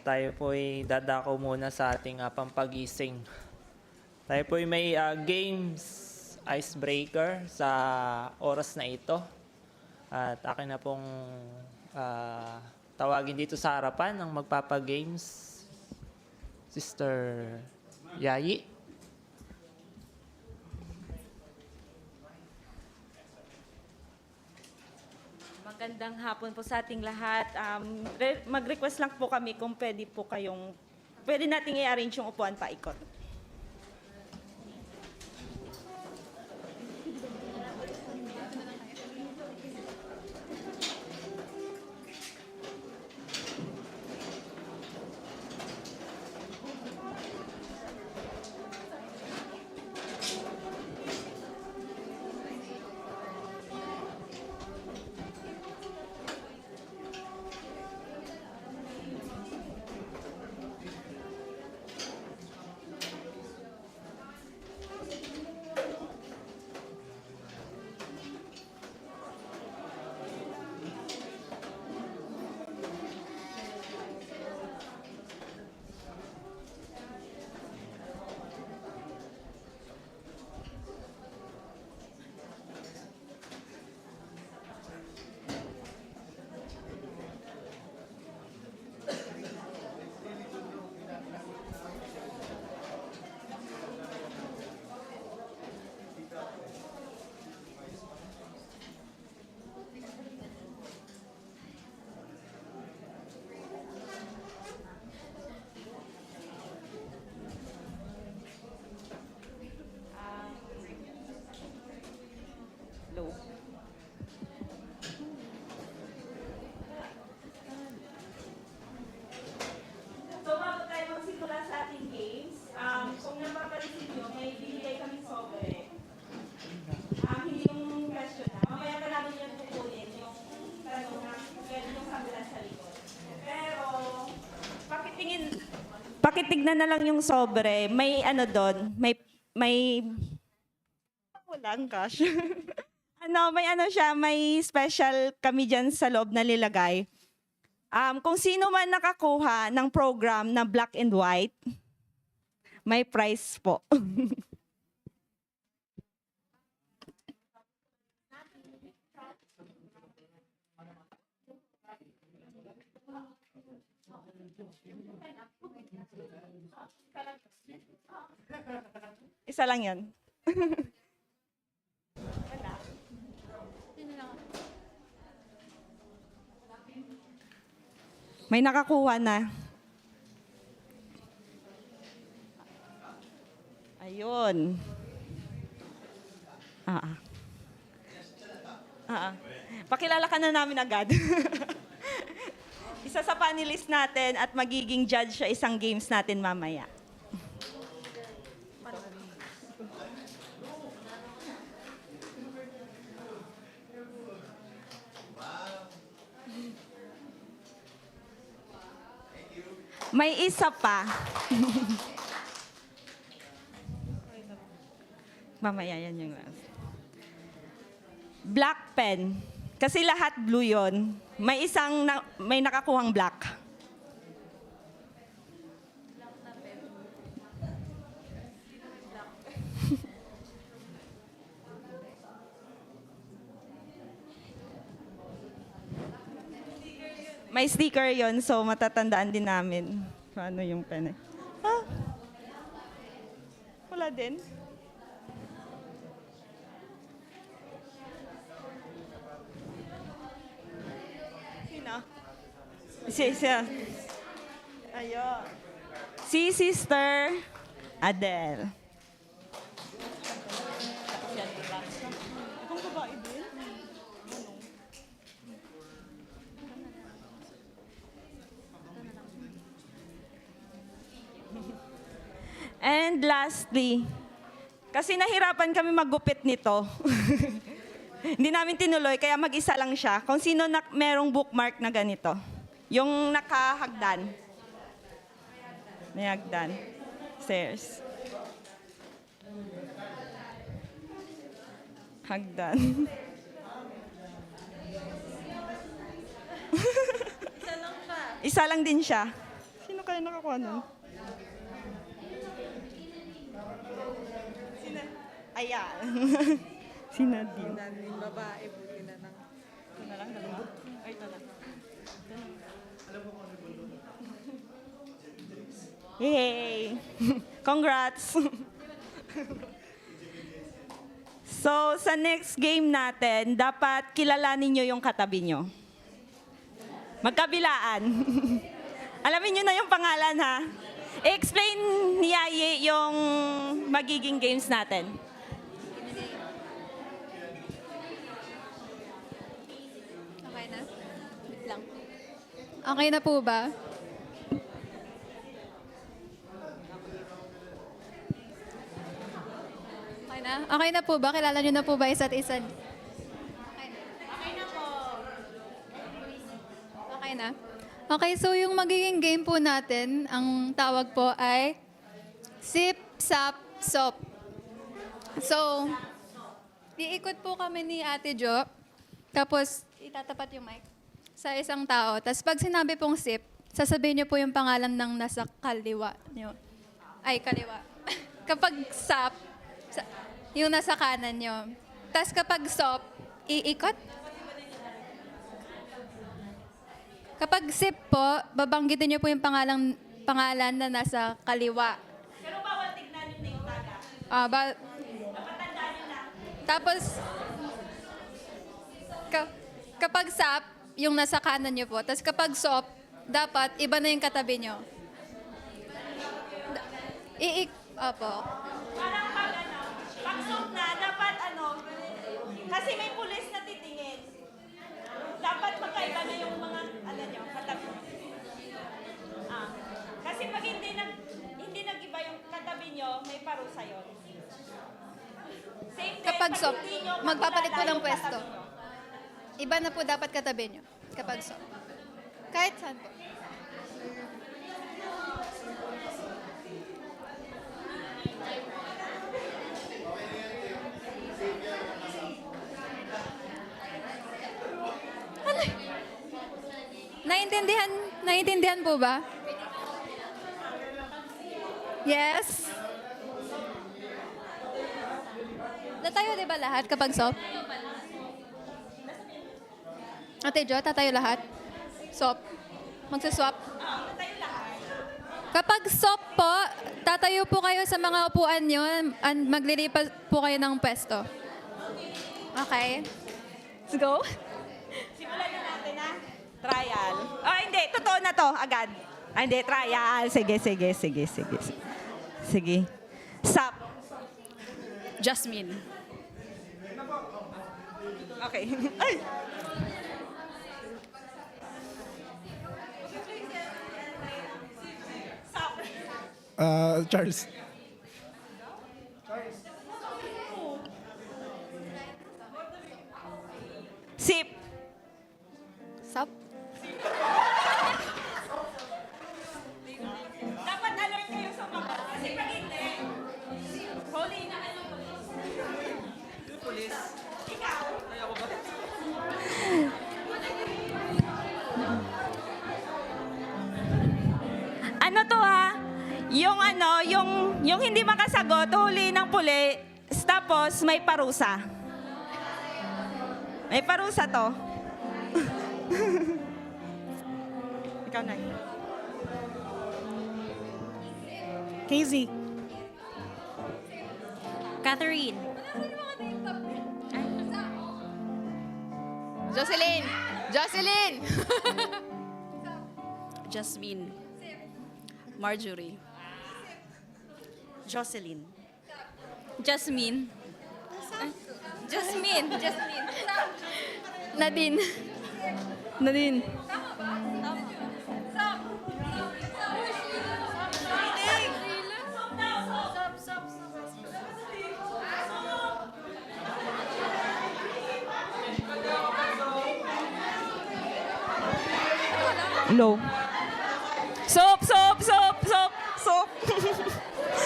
Tayo po ay dadako muna sa ating pampagising. Tayo po ay may games icebreaker sa oras na ito. At akin na pong tawagin dito sa harapan ng magpapagames, Sister Yayi. Magandang hapon po sa ating lahat. Mag-request lang po kami kung pwede nating i-arrange yung upuan paikot. Low. So, bago tayo magsimula sa ating games, kung napapansin nyo, may binigay kami sobre. Hindi yung question na. Mamaya pa namin yan kukunin yung tanong na pwede yung kameran sa likod. Pero, pakitignan na lang yung sobre. May ano doon, may walang cash. May special kami dyan sa loob na nilagay. Kung sino man nakakuha ng program na black and white, may prize po. Isa lang yan. May nakakuha na. Ayun. Pakilala ka na namin agad. Isa sa panelist natin at magiging judge sa isang games natin mamaya. May isa pa. Mamaya yan yung black pen. Kasi lahat blue yon. May nakakuhang black. May sticker yon, so matatandaan din namin. Paano yung pen eh? Wala din. Sino? Siya. Ayun. Si Sister Adele. Itong babae din? And lastly, kasi nahirapan kami maggupit nito. Hindi namin tinuloy, kaya mag-isa lang siya. Kung sino merong bookmark na ganito. Yung nakahagdan. May hagdan. Stairs. Hagdan. Isa lang din siya. kaya nakakuha nun? Ayan. Si Nadine. Daming babae, buti na lang. Ito na lang, nalambot. Ay, ito lang. Yay! Congrats! So, sa next game natin, dapat kilalanin nyo yung katabi nyo. Magkabilaan. Alamin nyo na yung pangalan, ha? I-explain ni Yaye yung magiging games natin. Okay na? Wait lang. Okay na po ba? Okay na? Okay na po ba? Kilala niyo na po ba isa't isa? Okay na po. Okay na? Okay, so yung magiging game po natin, ang tawag po ay Sip, Sap, Sop. So, iikot po kami ni Ate Jo, tapos itatapat yung mic sa isang tao. Tapos pag sinabi pong sip, sasabihin niyo po yung pangalan ng nasa kaliwa niyo. Ay, kaliwa. Kapag sap, yung nasa kanan niyo. Tapos kapag sop, iikot. Kapag sip po, babanggitin niyo po yung pangalan na nasa kaliwa. Pero bawal tignan yung name tag. Napatandaan nyo na. Tapos, kapag sap, yung nasa kanan nyo po. Tapos kapag sop, dapat iba na yung katabi nyo. Opo. Parang pag suot na, dapat kasi may pulis na titingin. Dapat magkaiba na yung mga, nyo, katabi. Kasi pag hindi nag-iba yung katabi nyo, may parusa yun. Same din, Kapag pag sop, hindi nyo magpapalit po makilala ng yung pwesto. katabi nyo. Iba na po dapat katabi nyo. Kapag sop. Kahit saan po. Ano? Naiintindihan po ba? Yes? Tatayo di ba lahat kapag sop? Ate Jo, tatayo lahat? Sop? Magsaswap? Kapag sop po, tatayo po kayo sa mga upuan nyo and maglilipat po kayo ng pwesto. Okay? Let's go. Simulan na natin, trial. Oh, hindi. Totoo na to, agad. Hindi, trial. Sige. Sige. Sap. Jasmine. Okay. Ay! Sap. Charles. Sip. Sop? Dapat alert kayo sa mga. Kasi pag hindi, huli na kayo ng polis. Ikaw. Ano to yung hindi makasagot, huli ng pulis, tapos may parusa. May parusa to. Ikaw na. Casey. Catherine. Jocelyn! Jocelyn! Jasmine. Marjorie. Jocelyn. Jasmine. Jasmine. Nadine. Nadine. Low. Soap.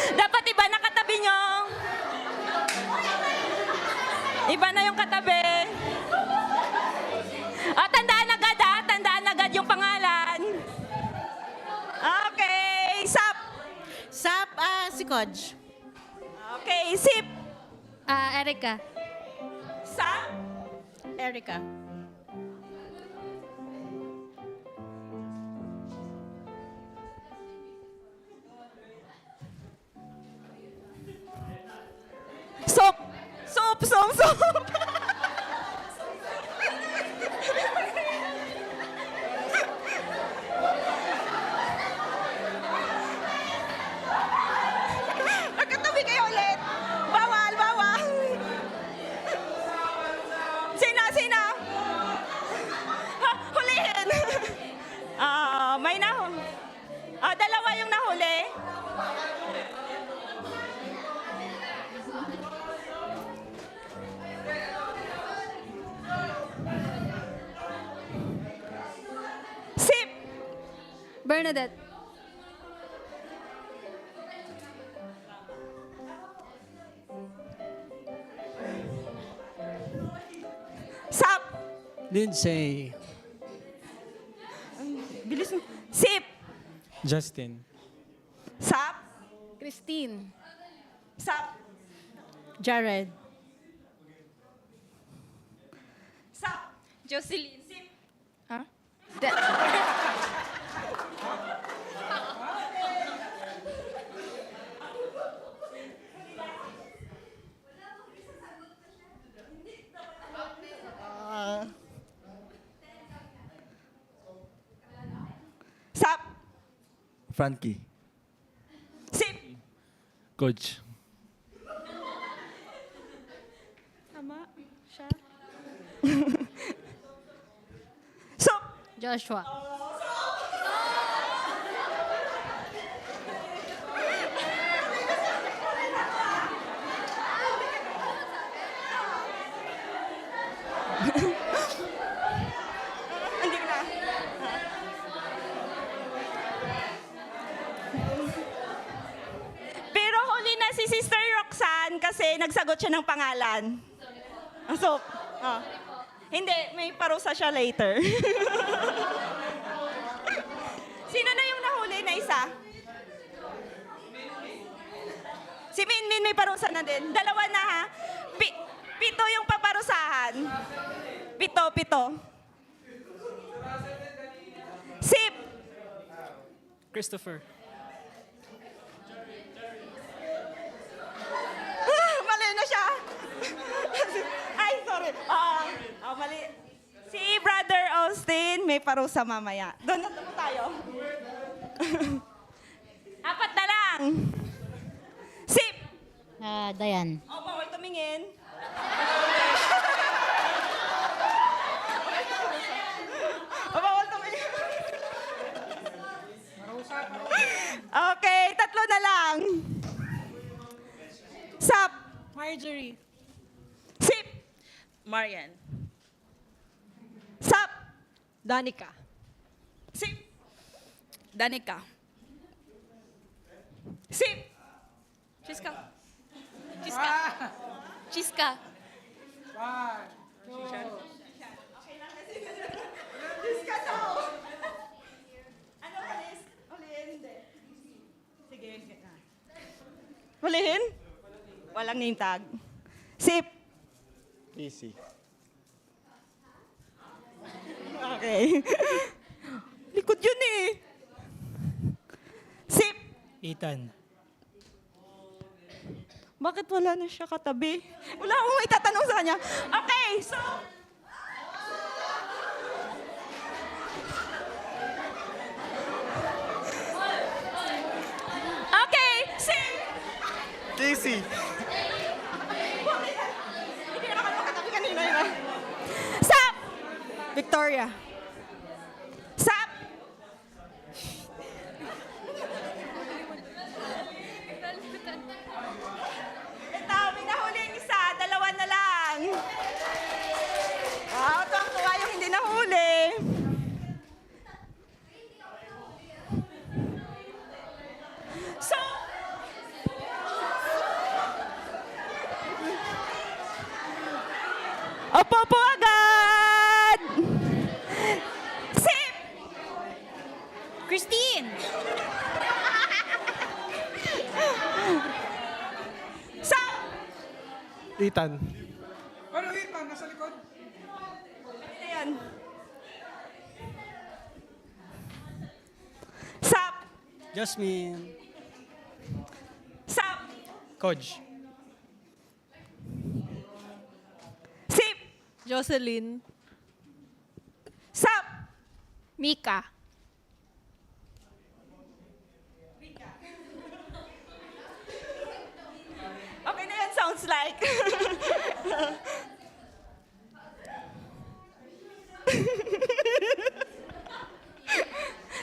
Dapat iba na katabi nyo. Iba na yung katabi. Tandaan agad yung pangalan. Okay. Kodge. Okay, sip. Erica. Sap. Erica. Soap. Soap. Magkatabi kayo ulit. Bawal. Sina? Ha, hulihin. May nahuli. Dalawa yung nahuli. Sip. Bernadette. Sap. Lindsay. Bilis mo. Sip. Justin. Sap. Christine. Sap. Jared. Sap. Jocelyn. Sip. Ha? Sap. Frankie. Sip. Coach. Tama. Siya. Sop. Joshua. Hindi na. Pero huli na si Sister Roxanne kasi nagsagot siya ng pangalan. So, hindi, may parusa siya later. Sino na yung nahuli na isa? Si Minmin may parusa na din. Dalawa na ha. Pito yung paparusahan. Pito. Sip. Christopher. Mali na siya. Ay, sorry. Mali. Si Brother Austin, may parusa mamaya. Doon na tayo. 4 na lang. Sip. Dayan. Bawal tumingin. Bawal tumingin. Okay, 3 na lang. Sap. Marjorie. Sip. Marian. Sap. Danica. Sip. Danica. Sip. Chiska. Chiska. Ano ulis? Ulihin, hindi. Sige. Hulihin? Walang name tag. Sip. Easy. Okay. Likod yun eh. Sip. Ethan. Bakit wala na siya katabi? Wala akong itatanong sa kanya. Okay, so... Okay, sip. Casey. Hindi naman makatabi kanina yun. Sap. Victoria. Sap. Ito, may nahuling isa. 2 na lang. Wow, tuwang-tuwa yung hindi nahuli. So, Opo agad! Ethan. Ayan. Sap. Jasmine. Sap. Coach. Sip. Jocelyn. Sap. Mika. Okay na yan, sounds like.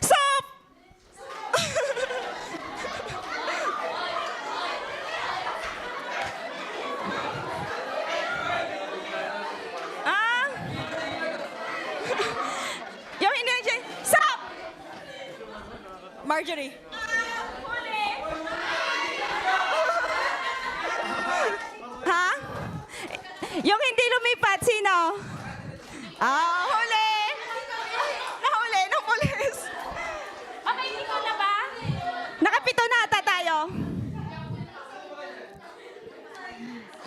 Soup! Ah? Yung hindi siya, Soup! Marjorie. Ha? Yung hindi lumipat, sino? Huli! Nahuli ng pulis. Okay, ikaw na ba? Nakapito na ata tayo.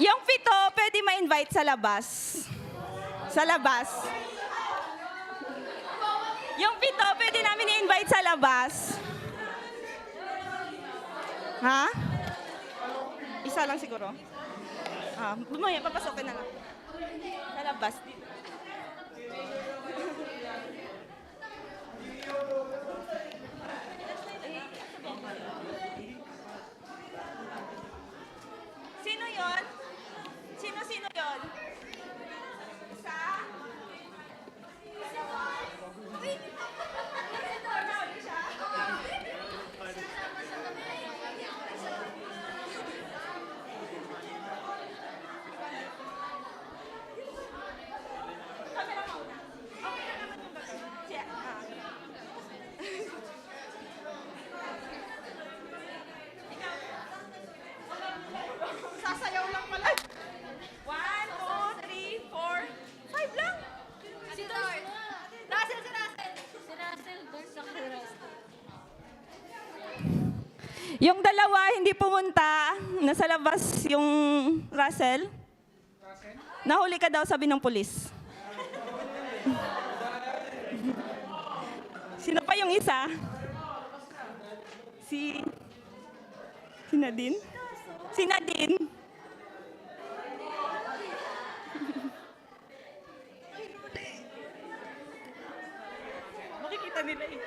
Yung pito, pwede ma-invite sa labas. Sa labas. Yung pito, pwede namin i-invite sa labas. Ha? Isa lang siguro. Bumaya, papasokin na lang. Sa labas. Sino yon? Sino yon? Isa? Uy! Nahuli siya? Camera muna. Okay na naman yung gagawin. Siya, Ikaw. Sasayaw lang pala. 1, 2, 3, 4, 5 lang. Si Russell, si Russell. Si Russell, doon sa Russell. Yung dalawa hindi pumunta, nasa labas yung Russell. Nahuli ka daw, sabi ng pulis. Sino pa yung isa? Si Nadine? Si Nadine. Makikita nila eh.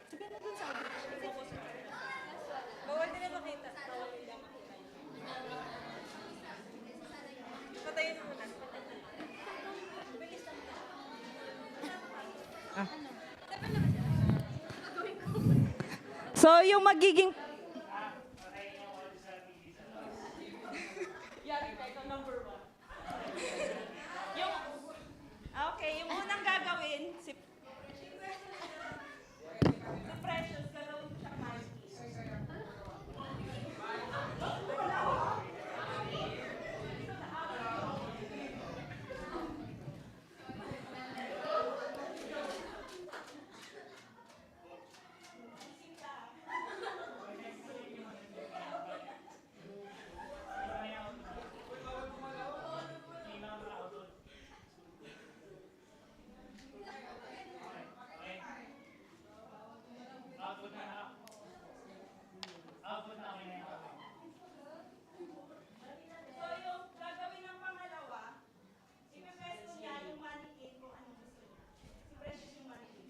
Sabihan na dun sa audio. Bawal nila makita. Bawal nila makita. Patayin mo muna. So, yung magiging... Yari ka, ikaw number 1. Okay, yung unang gagawin, si Precious, gagawin siya Marky. So, yung gagawin ng pangalawa, ipepesto niya yung mannequin kung ano gusto niya. Si Precious yung mannequin.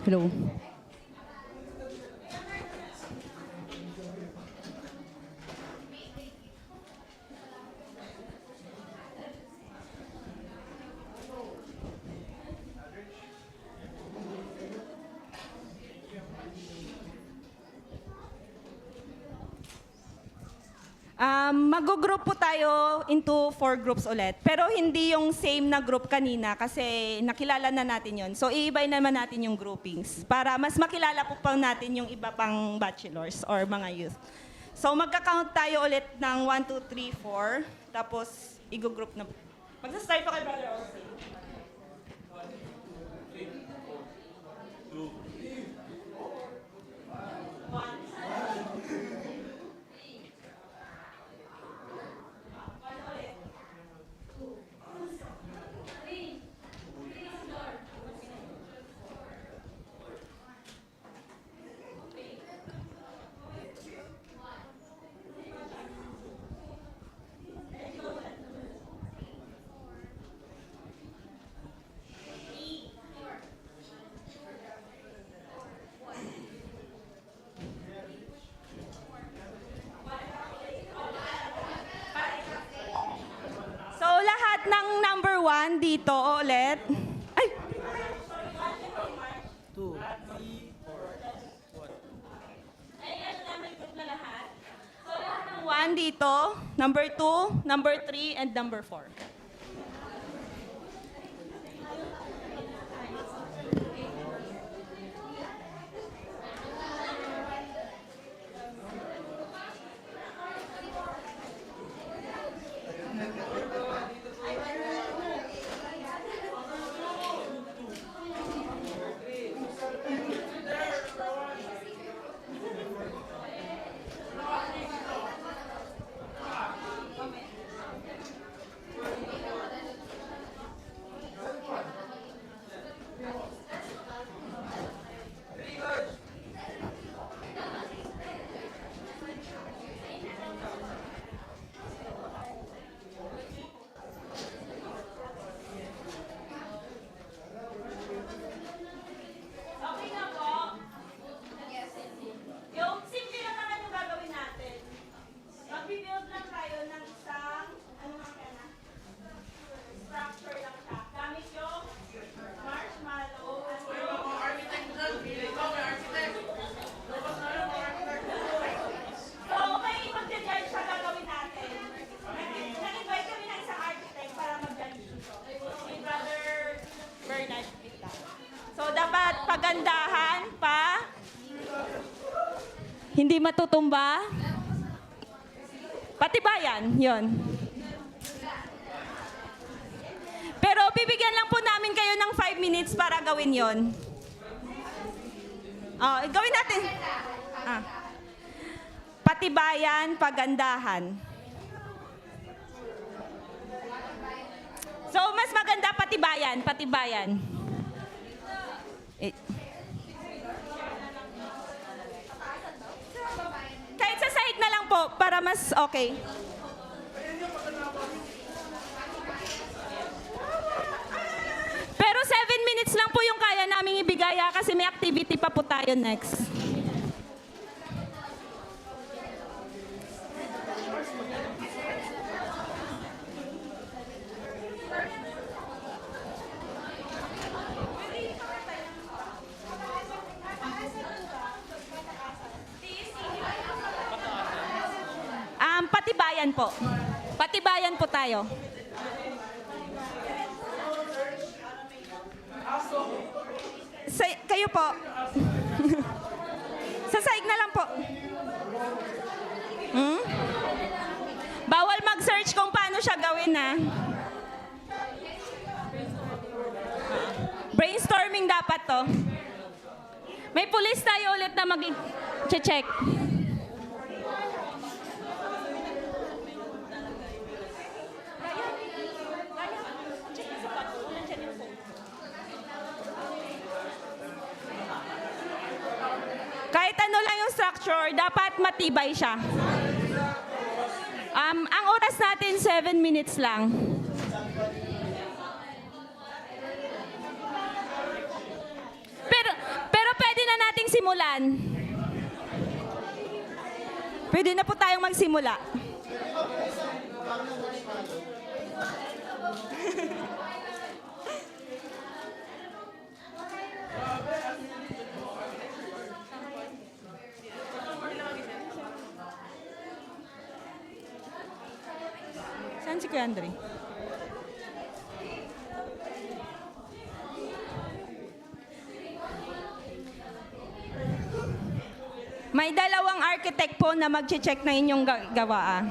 Hello. Mag-group po tayo into 4 groups ulit. Pero hindi yung same na group kanina kasi nakilala na natin yon. So, iibay naman natin yung groupings para mas makilala po pa natin yung iba pang bachelors or mga youth. So, magka-count tayo ulit ng 1, 2, 3, 4. Tapos, i-group na. Magsa-start po kay Brother Austin. So, lahat ng number 1 dito ulit. Ay! 2. So, lahat ng 1 dito, number 2, number 3, and number 4. Okay na po? Yung simple lang naman yung gagawin natin. Mag-build lang tayo ng isang, ano nga kaya na? Structure lang siya. Gamit yung marshmallow. So, may mag-judge siya gagawin natin. Nag-invite kami ng isang architect para mag-judge dito. Si Brother Bernard Pita. So, dapat pagandahan pa. Hindi matutumba. Patibayan, yon. Pero bibigyan lang po namin kayo ng 5 minutes para gawin yon. Oh, gawin natin. Patibayan, pagandahan. So, mas maganda patibayan, patibayan. Kahit sa sahig na lang po, para mas okay. Pero 7 minutes lang po yung kaya naming ibigay kasi may activity pa po tayo next. Patibayan po. Patibayan po tayo. Kayo po. Sa sahig na lang po. Bawal mag-search kung paano siya gawin, ha? Brainstorming dapat to. May pulis tayo ulit na mag-check. Kahit ano lang yung structure, dapat matibay siya. Ang oras natin, 7 minutes lang. Pero nating simulan. Pwede na po tayong magsimula. Saan si Kuya Andre? May dalawang architect po na mag-check na inyong gawa.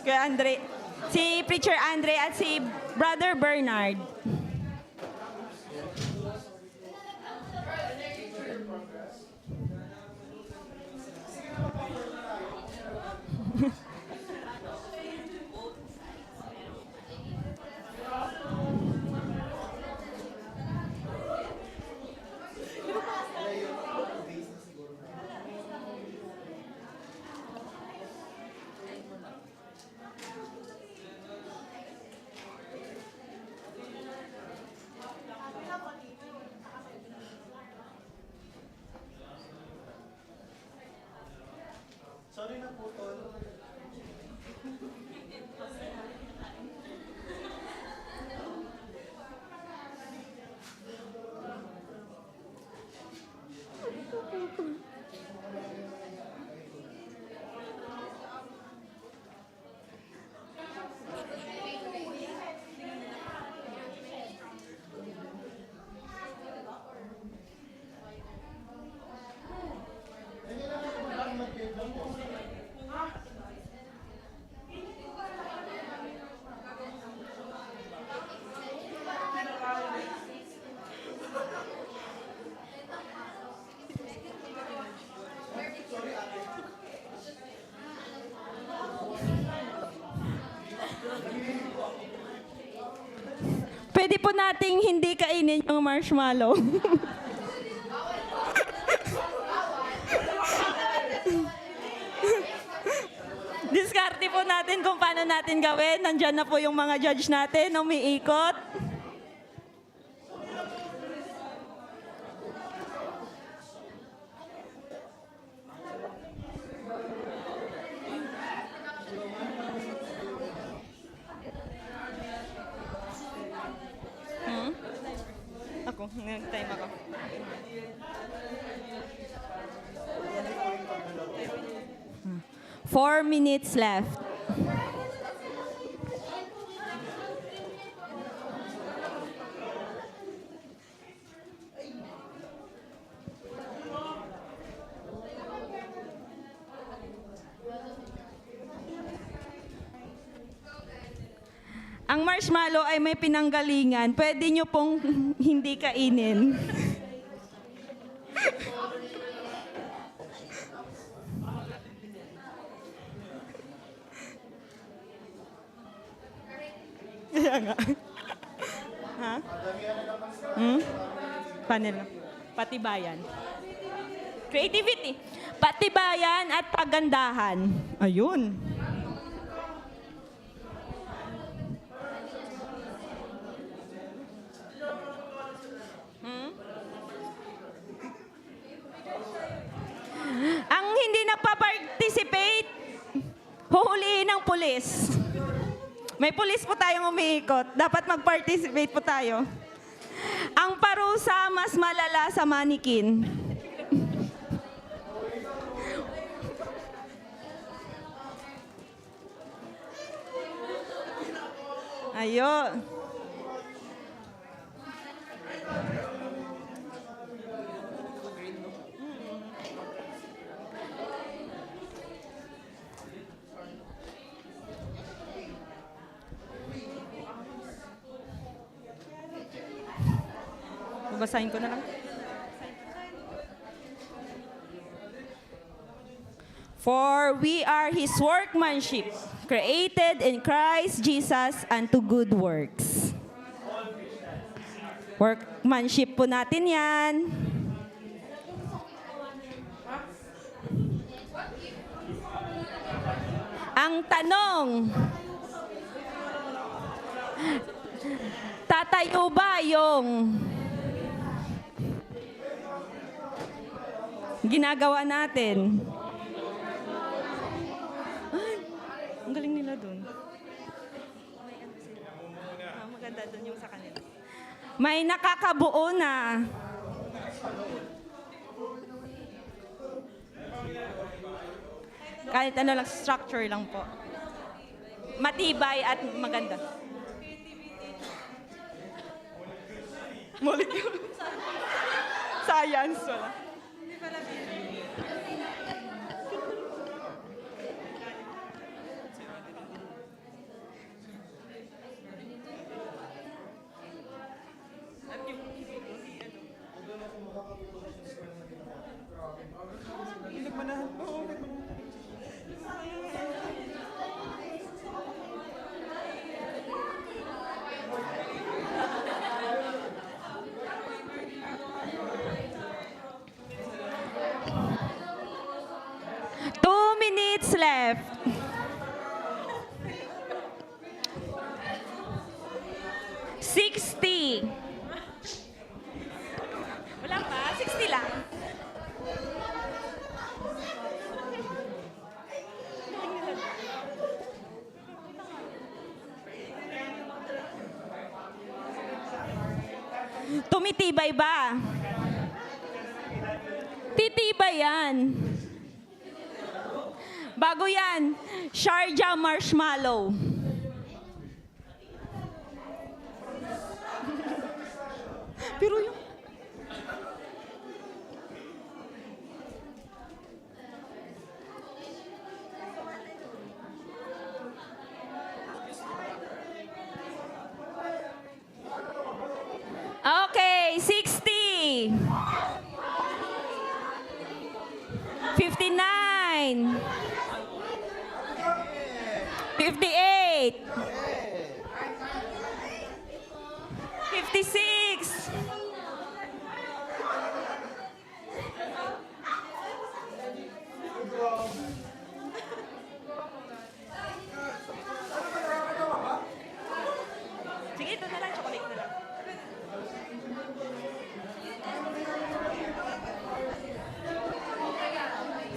Kuya Andre, si Preacher Andre at si Brother Bernard. Pwede po nating hindi kainin yung marshmallow. Diskarte po natin kung paano natin gawin. Nandyan na po yung mga judge natin, umiikot. Ako, nag-time ako. Hmm. 4 minutes left. Ang marshmallow ay may pinanggalingan. Pwede nyo pong hindi kainin. Kaya nga. Ha? Panel. Patibayan. Creativity. Patibayan at pagandahan. Ayun. Ang hindi nagpa-participate, huhulihin ng pulis. May pulis po tayong umiikot. Dapat mag-participate po tayo. Ang parusa mas malala sa manikin. Ayun. Basahin ko na lang. For we are His workmanship, created in Christ Jesus unto good works. Workmanship po natin yan. Ang tanong, tatayo ba yung ginagawa natin. Ay, ang galing nila dun. Maganda dun yung sa kanila. May nakakabuo na. Kahit ano lang, structure lang po. Matibay at maganda. Molecule. Science, wala. Minutes left. $60. Wala pa? 60 lang. Tumitibay ba? Titibay yan. Bago yan, Sharjah Marshmallow. Pero yung... Okay, 60. 59. 58. 56.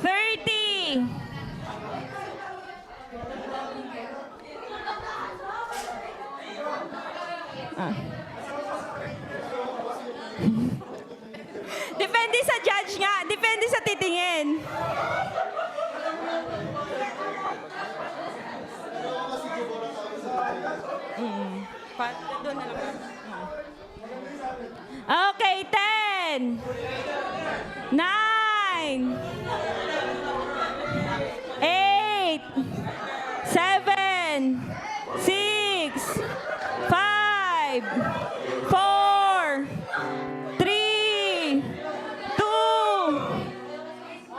30. Depende sa judge nga. Depende sa titingin. Doon na lang. Okay, 10. 9. 8. 7. 6. 5. 4. 3. 2.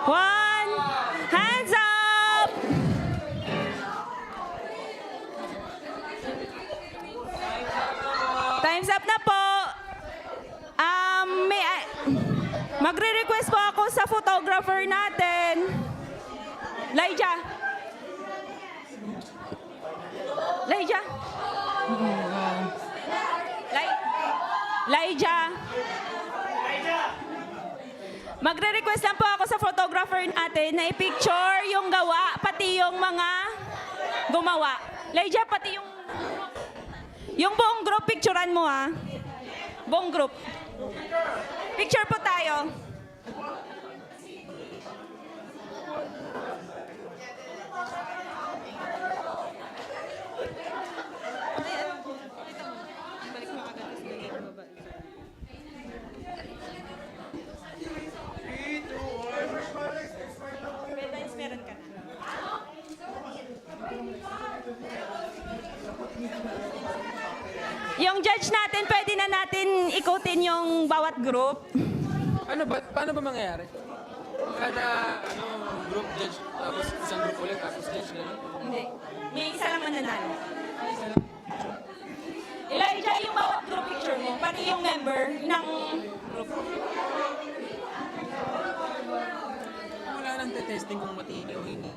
1. Hands up! Time's up na po. Magre-request po ako sa photographer natin. Laija. Laija. Laija. Magre-request lang po ako sa photographer natin na i-picture yung gawa, pati yung mga gumawa. Laija, pati yung buong group, picturean mo ha. Buong group. Picture po tayo. Meron ka na. Yung judge natin, pwede na natin ikutin yung bawat group. Ano ba? Paano ba mangyayari? Kada group judge, tapos isang group ulit, tapos judge gano'n? Hindi. May isa lang mananalo. Elijah, yung bawat group picture mo, pati yung member ng group. Wala nang testing kung matindi o hindi.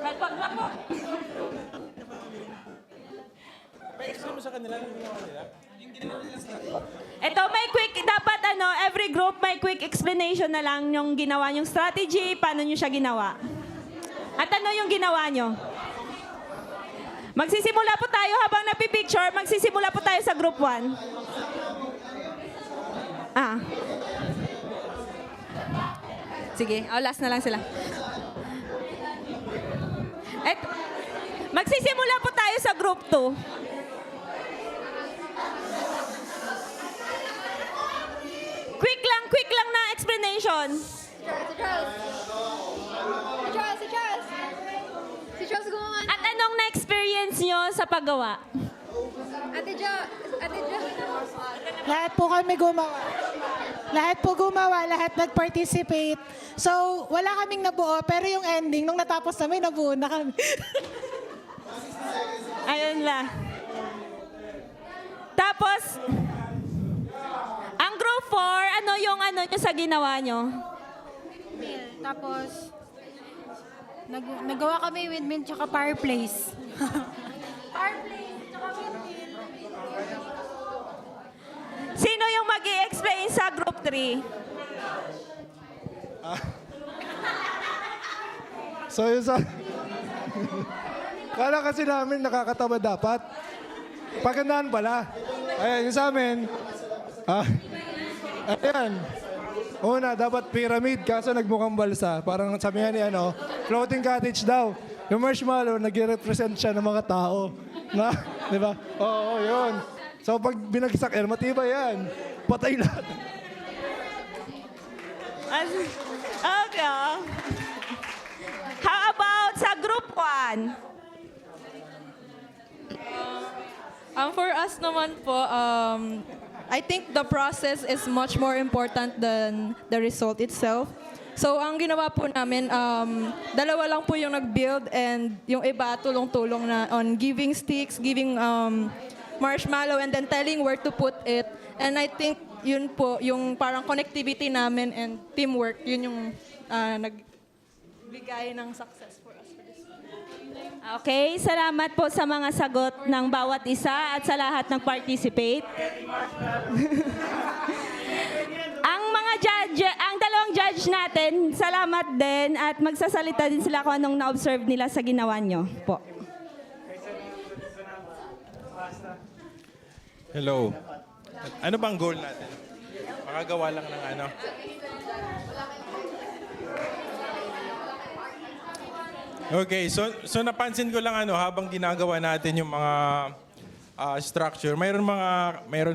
Kalpag lang mo. Pa-explain mo sa kanila yung ginawa nila. Ito may quick, dapat every group may quick explanation na lang yung ginawa nyong strategy, paano nyo siya ginawa. At ano yung ginawa nyo? Magsisimula po tayo habang napipicture, magsisimula po tayo sa group 1. Sige, last na lang sila. Magsisimula po tayo sa group 2. Quick lang na explanation. Si Charles gumawa. At anong na-experience nyo sa paggawa? Ate Jo. Lahat po kami gumawa. Lahat po gumawa, lahat nag-participate. So, wala kaming nabuo, pero yung ending, nung natapos namin, nabuo na kami. Ayun lang. Tapos, ang group 4, ano yung nyo sa ginawa nyo? Tapos, nagawa kami windmill tsaka fireplace. Sino yung mag explain sa group 3? So yun sa... Kala kasi namin nakakatawa dapat. Pagandaan pala. Ayan, yung sa amin. Ayan. Una, dapat pyramid, kaso nagmukhang balsa. Parang sabi nga ni floating cottage daw. Yung marshmallow, nag-represent siya ng mga tao. Na, di ba? Oo, yun. So pag binagsak yan, matibay yan. Patay lahat. Okay. How about sa group 1? For us naman po, I think the process is much more important than the result itself. So ang ginawa po namin, dalawa lang po yung nag-build and yung iba tulong-tulong na on giving sticks, giving marshmallow and then telling where to put it. And I think yun po, yung parang connectivity namin and teamwork, yun yung nagbigay ng success for us. Okay, salamat po sa mga sagot ng bawat isa at sa lahat ng participate. Ang dalawang judge natin, salamat din at magsasalita din sila kung anong na-observe nila sa ginawa nyo po. Hello. Ano bang goal natin? Makagawa lang ng ano? Okay, so napansin ko lang habang ginagawa natin yung mga structure, mayroon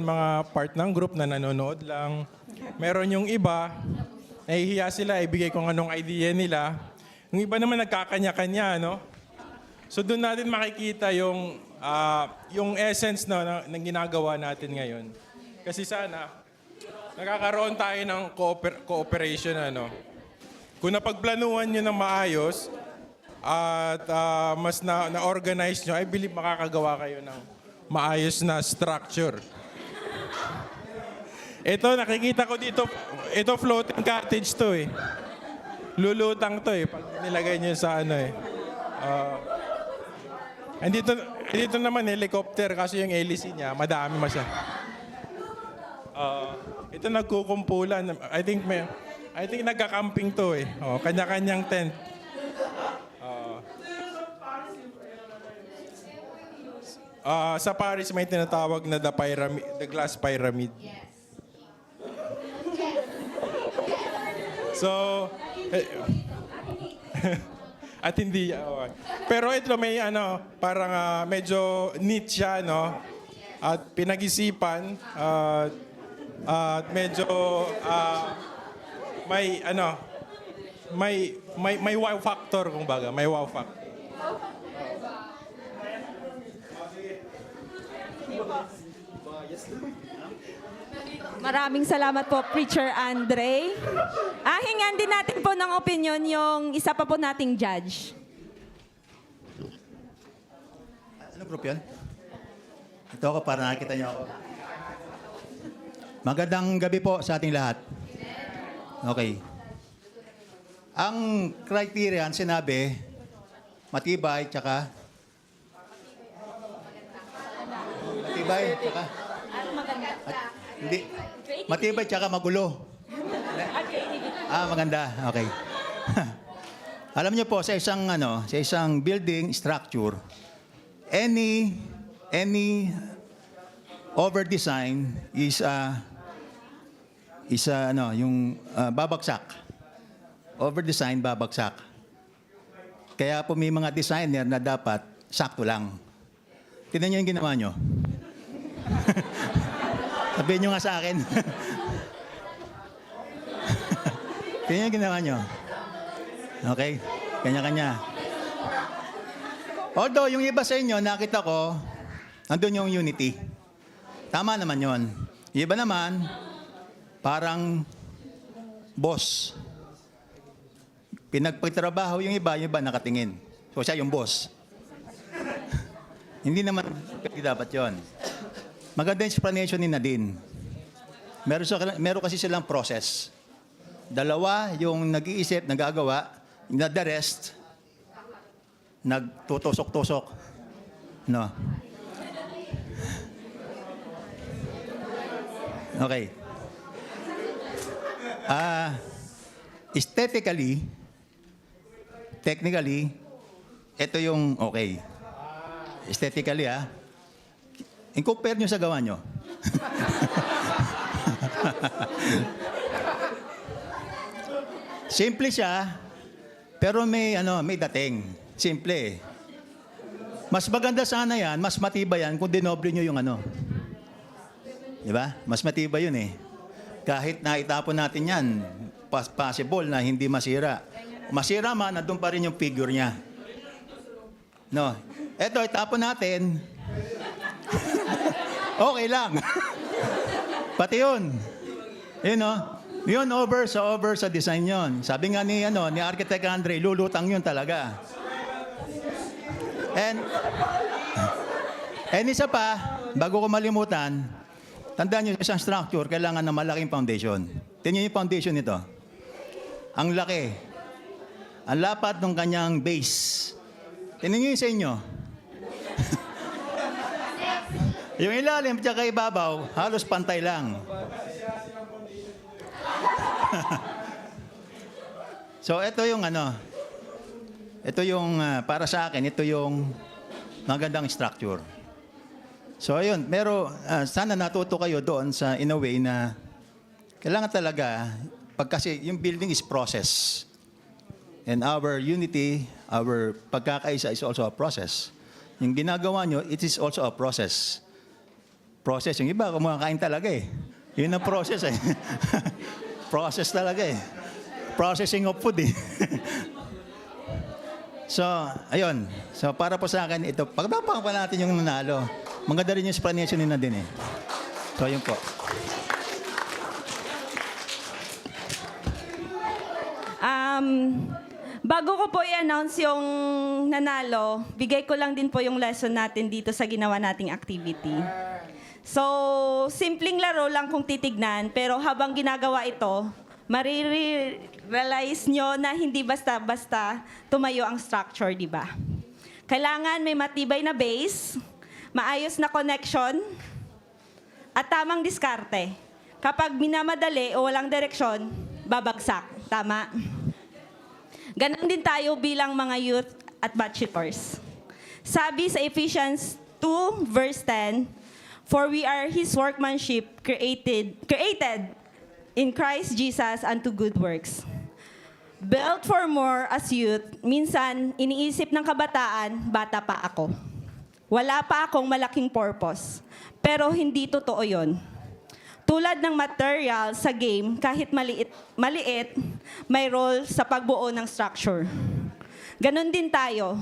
mga part ng group na nanonood lang. Meron yung iba, nahihiya sila, ibigay kung anong idea nila. Yung iba naman nagkakanya-kanya, So doon natin makikita yung essence ng ginagawa natin ngayon. Kasi sana, nakakaroon tayo ng cooperation, Kung napagplanuhan nyo ng maayos, at mas na-organize nyo, I believe makakagawa kayo ng maayos na structure. Ito, nakikita ko dito, ito floating cottage to eh. Lulutang to eh, pag nilagay nyo sa Dito naman helicopter kasi yung hélice niya, madami masya. Ito nagkukumpulan. I think nagka-camping to eh. Kanya-kanyang tent. Sa Paris may tinatawag na the glass pyramid. So, at hindi, pero ito may parang medyo neat siya, at pinag-isipan, at medyo may wow factor, kumbaga, may wow factor. Maraming salamat po, Preacher Andre. Hingan din natin po ng opinion yung isa pa po nating judge. Ano group yan? Ito ako para nakita niyo ako. Magandang gabi po sa ating lahat. Okay. Ang criterion, sinabi, matibay, tsaka... Matibay, tsaka... Hindi. Matibay, tsaka magulo. Maganda. Okay. Alam niyo po, sa isang building structure, any over design is babagsak. Over design, babagsak. Kaya po may mga designer na dapat sakto lang. Tingnan niyo yung ginawa niyo. Sabihin niyo nga sa akin. Tingnan niyo yung ginawa niyo. Okay? Kanya-kanya. Although, yung iba sa inyo, nakita ko, nandun yung unity. Tama naman yon. Yung iba naman, parang boss. Pinagpagtrabaho yung iba nakatingin. So, siya yung boss. Hindi naman dapat yon. Maganda yung explanation ni Nadine. Meron kasi silang process. Dalawa yung nag-iisip, nagagawa, the rest, nagtutusok-tusok. No. Okay. Aesthetically, technically, ito yung okay. Aesthetically, i-compare nyo sa gawa nyo. Simple siya, pero may dating. Simple. Mas maganda sana yan, mas matibay yan kung dinoble nyo yung Di ba? Mas matibay yun eh. Kahit na itapon natin yan, possible na hindi masira. Masira man, nandun pa rin yung figure niya. No. Eto, itapon natin. Okay lang. Pati yun. Yun over sa design yun. Sabi nga ni Architect Andre, lulutang yun talaga. And isa pa, bago ko malimutan, tandaan nyo, isang structure, kailangan ng malaking foundation. Tingnan yung foundation nito. Ang laki. Ang lapat ng kanyang base. Tingnan nyo yung sa inyo. Yung ilalim at saka ibabaw, halos pantay lang. So, ito yung para sa akin, ito yung magandang structure. So, ayun, sana natuto kayo doon in a way na kailangan talaga, kasi yung building is process. And our unity, our pagkakaisa is also a process. Yung ginagawa nyo, it is also a process. Process. Yung iba, kumakain talaga eh. Yun ang process eh. Process talaga eh. Processing of food eh. So, ayun. So, para po sa akin, ito, pagdapang pa natin yung nanalo. Maganda rin yung explanation nila din eh. So, yun po. Bago ko po i-announce yung nanalo, bigay ko lang din po yung lesson natin dito sa ginawa nating activity. So, simpleng laro lang kung titignan, pero habang ginagawa ito, marirealize nyo na hindi basta-basta tumayo ang structure, di ba? Kailangan may matibay na base, maayos na connection, at tamang diskarte. Kapag minamadali o walang direksyon, babagsak. Tama? Ganon din tayo bilang mga youth at batchitors. Sabi sa Ephesians 2 verse 10, "For we are His workmanship, created in Christ Jesus unto good works." Built for more as youth, minsan iniisip ng kabataan, bata pa ako. Wala pa akong malaking purpose. Pero hindi totoo yon. Tulad ng material sa game, kahit maliit, may role sa pagbuo ng structure. Ganon din tayo.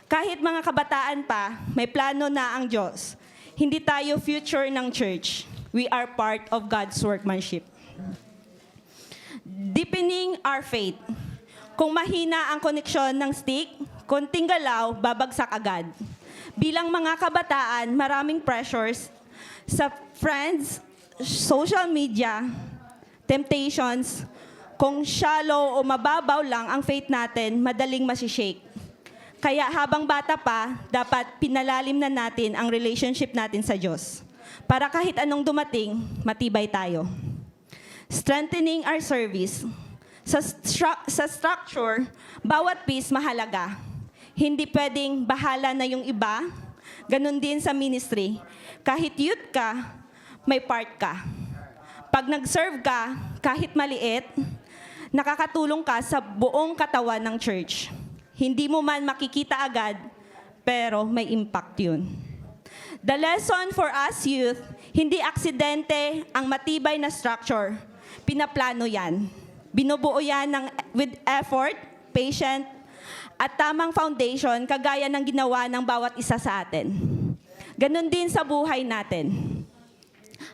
Kahit mga kabataan pa, may plano na ang Diyos. Hindi tayo future ng church. We are part of God's workmanship. Deepening our faith. Kung mahina ang koneksyon ng stick, konting galaw, babagsak agad. Bilang mga kabataan, maraming pressures sa friends, social media, temptations, Kung shallow o mababaw lang ang faith natin, madaling masishake. Kaya habang bata pa, dapat pinalalim na natin ang relationship natin sa Diyos. Para kahit anong dumating, matibay tayo. Strengthening our service. Sa structure, bawat piece mahalaga. Hindi pwedeng bahala na yung iba. Ganon din sa ministry. Kahit youth ka, may part ka. Pag nag-serve ka, kahit maliit, nakakatulong ka sa buong katawan ng church. Hindi mo man makikita agad, pero may impact yun. The lesson for us youth, hindi aksidente ang matibay na structure. Pinaplano yan. Binubuo yan with effort, patience, at tamang foundation kagaya ng ginawa ng bawat isa sa atin. Ganon din sa buhay natin.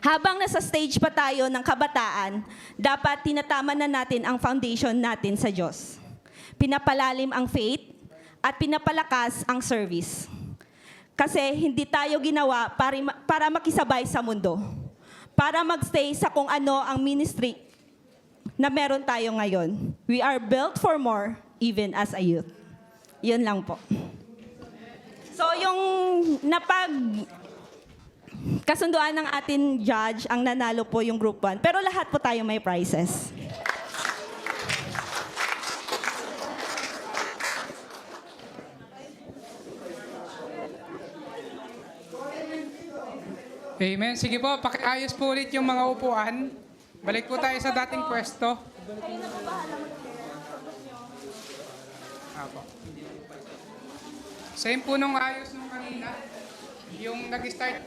Habang nasa stage pa tayo ng kabataan, dapat tinatama na natin ang foundation natin sa Diyos. Pinapalalim ang faith at pinapalakas ang service. Kasi hindi tayo ginawa para makisabay sa mundo. Para magstay sa kung ano ang ministry na meron tayo ngayon. We are built for more, even as a youth. Yun lang po. So yung kasunduan ng ating judge, ang nanalo po yung group 1. Pero lahat po tayo may prizes. Amen. Sige po, pakiayos po ulit yung mga upuan. Balik po tayo sa dating pwesto. Apo. Same po nung ayos nung kanina. Yung nag-start